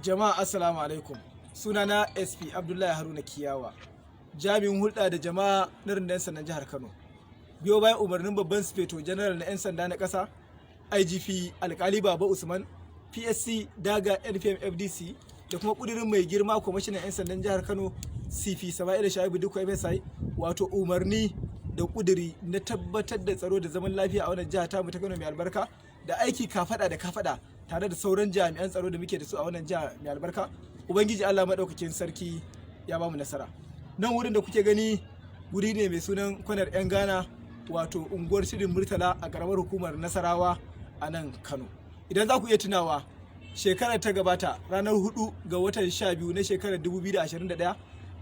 Jama'a assalamu alaikum. Sunana SP Abdullahi Haruna Kiyawa, jami'in hulɗa da jama'a na rundunar sandan jihar Kano. Biyo bayan umarnin babban sufeto general na 'yan sanda na ƙasa, IGP Alkali Baba Usman, PSC Daga NPM FDC da kuma ƙudurin mai girma kwamishinan 'yan sandan jihar Kano CP Sama'ila Shaibu Dukku MSI, wato umarni da ƙuduri na tabbatar da tsaro da zaman lafiya a wannan jiha tamu ta Kano mai albarka, da aiki kafada da kafada tare da sauran jami'an tsaro da muke da su a wannan jiha mai albarka. Ubangiji Allah maɗaukakin sarki ya bamu nasara. Nan wurin da kuke gani wuri ne mai sunan kwanar 'yan Ghana, wato unguwar shirin Murtala a ƙaramar hukumar Nasarawa a nan Kano. Idan za ku iya tunawa, shekarar ta gabata ranar 4 ga watan 12 na shekarar 2021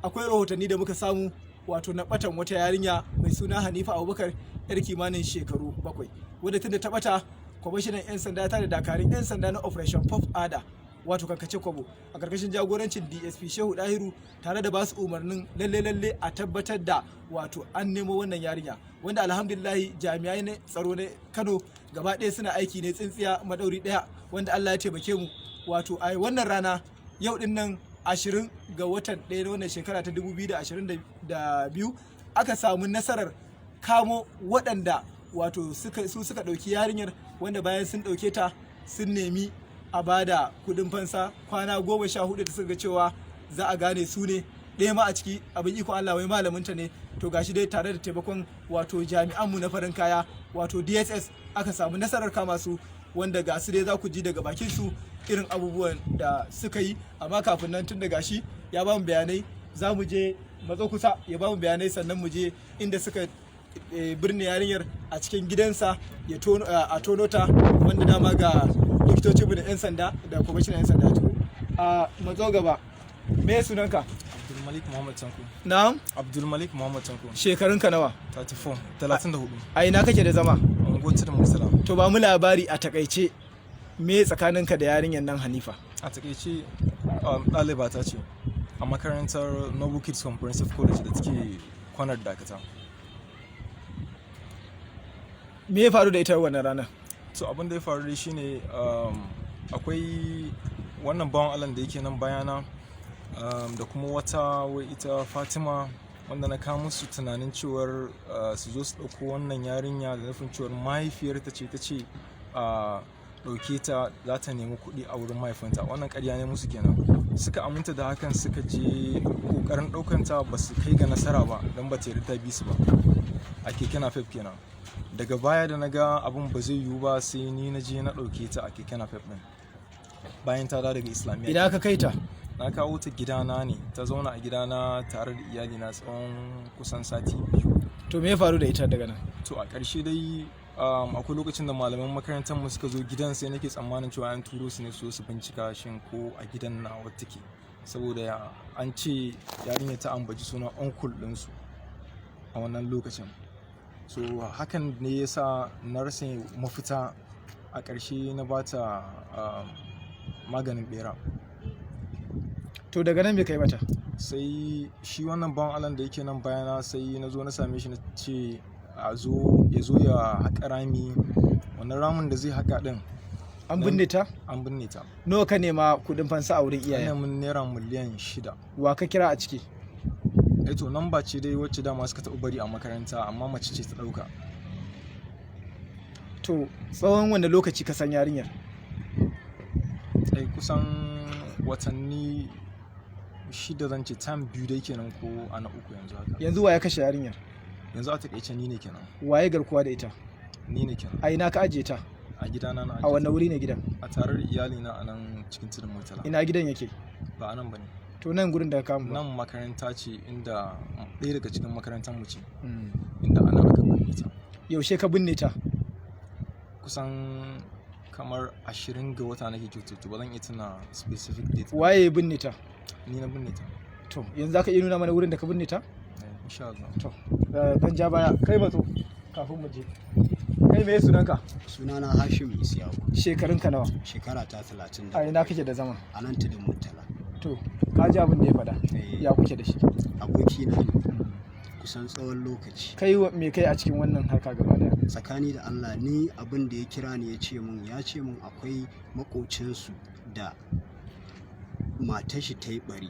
akwai rahotanni da muka samu, wato na ɓatan wata yarinya mai suna Hanifa Abubakar, yar kimanin shekaru 7, wadda tunda ta ɓata, kwamishinan 'yan sanda ta da dakarun 'yan sanda na Operation Pop Ada, wato kankace kwabo, a karkashin jagorancin DSP Shehu Dahiru, tare da basu umarnin lalle a tabbatar da wato an nemo wannan yarinya, wanda alhamdulillahi jami'ai na tsaro na Kano gaba ɗaya suna aiki ne tsintsiya madauri ɗaya, wanda Allah ya taimake mu. Wato a wannan rana yau din nan 20 ga watan 1 na wannan shekara ta 2022 aka samu nasarar kamo waɗanda wato su suka ɗauki yarinyar, wanda bayan sun ɗauke ta sun nemi a bada kudin fansa kwana 14 da suka ga cewa za a gane su ne. Ɗaya ma a ciki abin iko Allah wai malaminta ne, to gashi dai tare da taimakon wato jami'anmu na farin kaya wato DSS aka samu nasarar kama su, wanda ga su dai za ku ji daga bakin su irin abubuwan da suka yi. Amma kafin nan, tun da gashi ya ba mu bayanai, za mu je matso kusa ya ba mu bayanai, sannan mu je inda suka birne yarinyar a cikin gidansa a tono ta, wanda dama ga likitocinmu da 'yan sanda da kwamishinan 'yan sanda tuko. A matso gaba, me sunanka? Abdulmalik Muhammad Tanko. Na'am? Abdulmalik Muhammad Tanko. Shekarunka nawa? 34. A ina kake da zama? Unguwar da Mursala. To ba mu labari a takaice, me tsakaninka da yarinyar nan Hanifa? A takaice ɗaliba ta ce a makarantar Noble Kids Comprehensive College da take kwanar Dakata. Me ya faru da ita wannan ranar? To abin da ya faru dai shine akwai wannan bawan Allah da yake nan bayana, da kuma wata wai ita Fatima, wanda na kawo musu tunanin cewar su zo su ɗauko wannan yarinya da nufin cewar mahaifiyarta ce ta ce a ɗauke ta za ta nemi kuɗi a wurin mahaifinta. Wannan ƙarya ne musu kenan. Suka aminta da hakan, suka je ƙoƙarin ɗaukanta, ba su kai ga nasara ba don ba ta yarda bi su ba a keke napep kenan. Daga baya da na ga abin ba zai yiwu ba, sai ni na je na ɗauke ta a keke napep ɗin bayan ta dawo daga Islamiyya. Idan aka kai ta? Na kawo ta gidana ne, ta zauna a gidana tare da iyalina tsawon kusan sati 2. To me ya faru da ita daga nan? To a ƙarshe dai akwai lokacin da malaman makarantar mu suka zo gidan, sai nake tsammanin cewa an turo su ne su bincika shin ko a gidan na wata take, saboda an ce yarinya ta ambaci sunan uncle ɗinsu a wannan lokacin. So hakan ne yasa na rasa mafita, a ƙarshe na bata maganin bera. To daga nan me kai mata? Sai shi wannan bawan Allah da yake nan bayana, sai na zo na same shi na ce ya zo ya haƙa rami. Wannan ramin da zai haƙa din an binne ta? An binne ta. Nawa ka nema kuɗin fansa a wurin iyaye? Mun naira miliyan 6. Wa ka kira a ciki? To namba ce dai wacce dama suka taɓa bari a makaranta, amma mace ce ta ɗauka. To tsawon wanda lokaci ka san yarinyar? Kusan watanni 6 zan ce, time 2 dai kenan, ko ana 3 yanzu haka. Yanzu wa ya kashe yarinyar? Yanzu a takaice ni ne kenan. Waye garkuwa da ita? Ni ne kenan. A ina ka ajiye ta? A gidana na ajiye. A wanne wuri ne gidan? A tare da iyalina a nan cikin tudun Murtala. Ina gidan yake? Ba a nan bane. To nan gurin da ka kama? Nan makaranta ce, inda ɗaya daga cikin makarantar mu ce, inda ana aka binne ta. Yaushe ka binne ta? Kusan kamar 20 ga wata nake kyautu, ba zan iya tuna specific date. Waye ya binne ta? Ni na binne ta. To yanzu za ka iya nuna mana wurin da ka binne ta? Insha Allah. To dan ja baya, kai matso kafin mu je. Kai me sunanka? Sunana Hashim Isiyaku. Shekarunka nawa? Shekara ta 30. A ina kake da zama? A nan tudun Murtala. To ka ji abin da ya faɗa? Ya kuke da shi? Abokina ne. Kusan tsawon lokaci. Kai me kai a cikin wannan harka gaba daya? Tsakani da Allah, ni abin da ya kira ni ya ce mun akwai makocinsu da matar shi ta yi bari,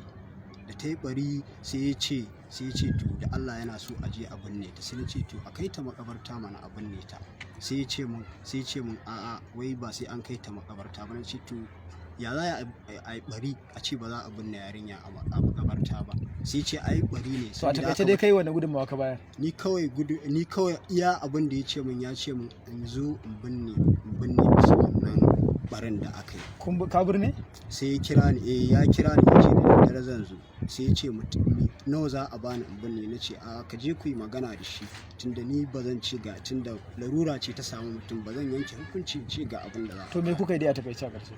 da ta yi bari sai ya ce to da Allah yana so a je a binne ta, sai ya ce to a kai ta makabarta mana a binne ta, sai ya ce mun a'a wai ba sai an kai ta makabarta ba. Na ce to ya za a yi bari a ce ba za a binne yarinya a makabarta ba, sai ce ai bari ne. To a takaice dai kai wani gudunmawa ka bayar? Ni kawai iya abin da ya ce min in zo in binne musu wannan barin da aka yi. Ka birne? Sai ya kira ni ya ce da daddare zan zo, sai ya ce mutum nawa za a bani in binne. Na ce a ka je ku yi magana da shi, tunda ni ba zan ce ga, tunda larura ce ta samu mutum ba zan yanke hukunci ce ga abin da za a. To me kuka yi dai a takaice a ƙarshe?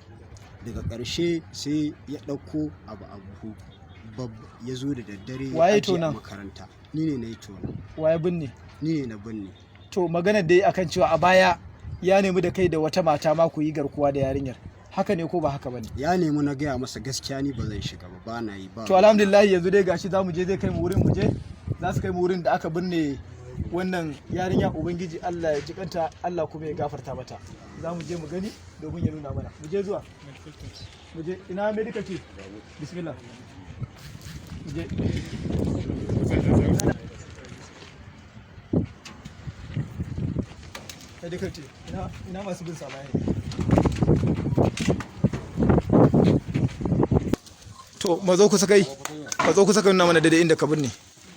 Daga ƙarshe sai ya ɗauko abu a buhu ya zo da daddare ya ajiye a makaranta. Ni ne na yi tona. Waye binne? Ni ne na binne. To maganar dai akan cewa a baya ya nemi da kai da wata mata ma ku yi garkuwa da yarinyar, haka ne ko ba haka bane? Ya nemi na gaya masa gaskiya ni ba zan shiga ba na yi ba. To alhamdulillah yanzu dai gashi zamu je, zai kai mu wurin, za su kai mu wurin da aka binne wannan yarinya. Ubangiji Allah ya jikanta, Allah kuma ya gafarta mata. Za mu je mu gani domin ya nuna mana. Mu je zuwa. Mu je ina medical team. Bismillah. Mu je. Medical team. Ina masu bin sama ne. To mazo kusa kai. Mazo kusa kai nuna mana daidai inda ka binne.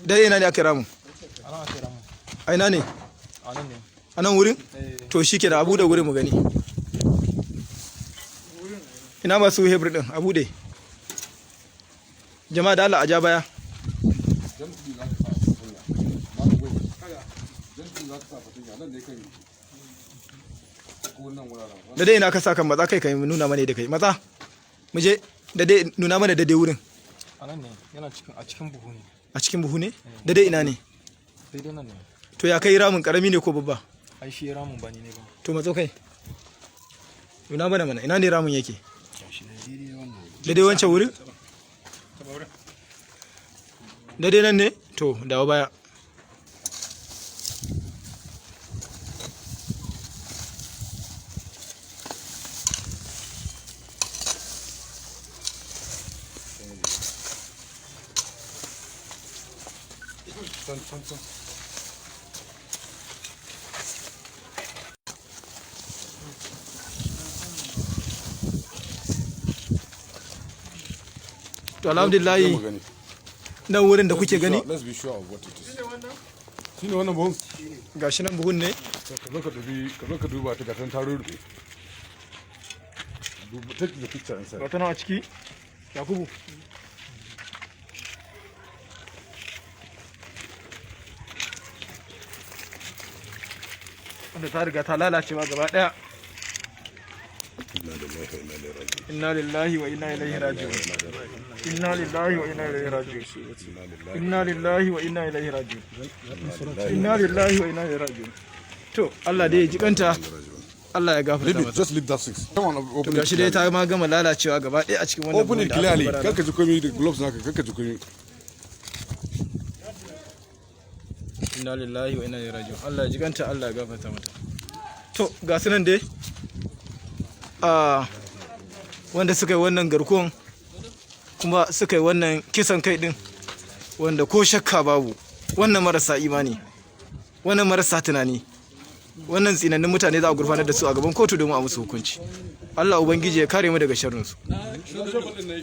Daidai ina ne aka ramu? A ina ne? A nan wurin? To shi ke da abu da wurin mu gani. Ina masu hebur din abu dai. Jama'a da Allah a ja baya. Da dai ina ka sa kan maza kai kai nuna mana da kai maza. Mu je da dai nuna mana da dai wurin. A nan ne, yana a cikin buhu ne. A cikin buhu ne? Da dai ina ne? Daidai nan ne. To ya kai ramin karami ne ko babba? Ai shi ramin ba ni ne ba. To matso kai. Nuna mana ina ne ramin yake? Daidai wancan wurin? Daidai nan ne? To dawo baya. To alhamdulillahi nan wurin da kuke gani shine wannan buhun, gashi nan buhun ne. ka zo ka duba ta gatan taro rufe. Take the picture inside. Ba ta nawa ciki? Yakubu. Wanda ta riga ta lalace ma gaba daya. Inna lillahi wa inna ilaihi raji'un. Inna lillahi wa inna ilaihi raji'un. Inna lillahi wa inna ilaihi raji'un. Inna lillahi wa inna ilaihi raji'un. To Allah dai ya jikanta, Allah ya gafarta mata. Just leave that six. Come on, To open it. gashi dai ta ma gama lalacewa gaba daya a cikin wannan. Open it clearly. Kaka ji komai da gloves naka, kaka ji komai. Inna lillahi wa inna ilaihi raji'un. Allah ya jikanta, Allah ya gafarta mata. To ga su nan dai wanda suka yi wannan garkuwan kuma suka yi wannan kisan kai din, wanda ko shakka babu wannan marasa imani, wannan marasa tunani, wannan tsinannun mutane za a gurfanar da su a gaban kotu domin a musu hukunci. Allah ubangiji ya kare mu daga sharrinsu.